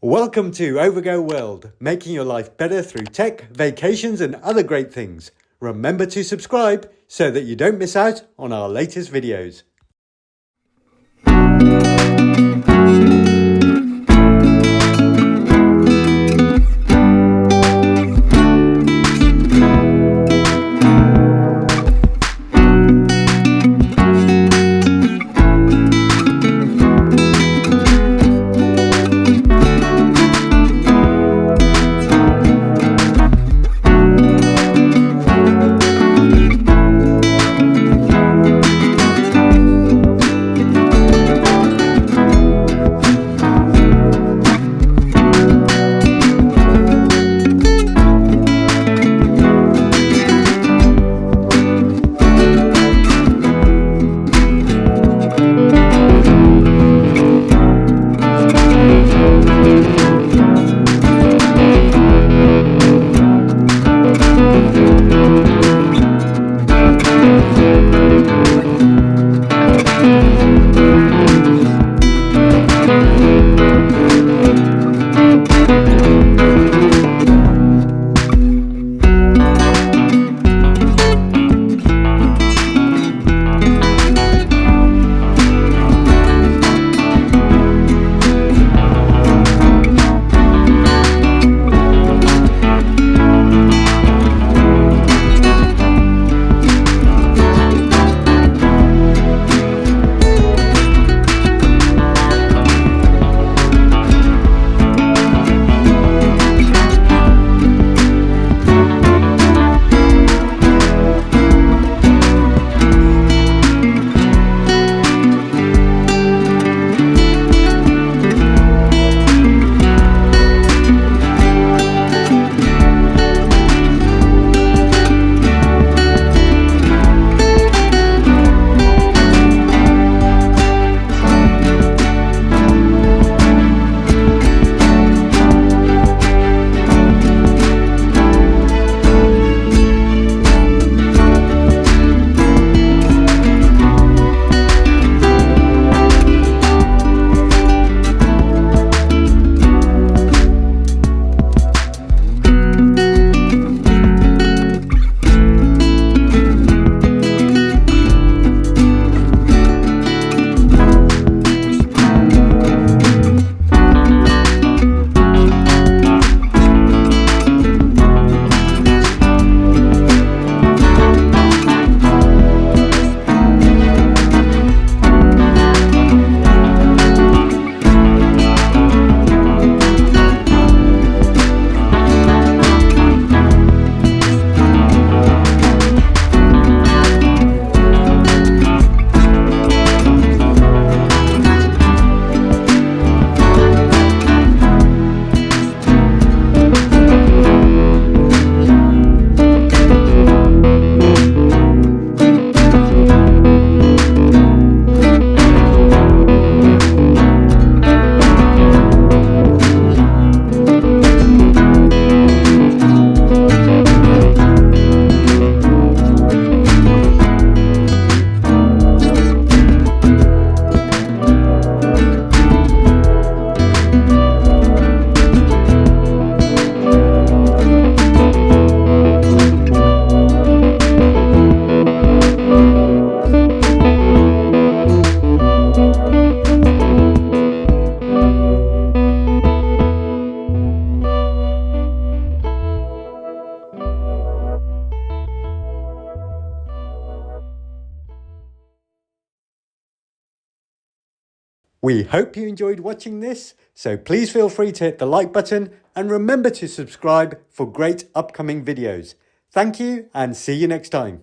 Welcome to Overgo World, making your life better through tech, vacations and other great things. Remember to subscribe so that you don't miss out on our latest videos. We hope you enjoyed watching this, so please feel free to hit the like button and remember to subscribe for great upcoming videos. Thank you and see you next time.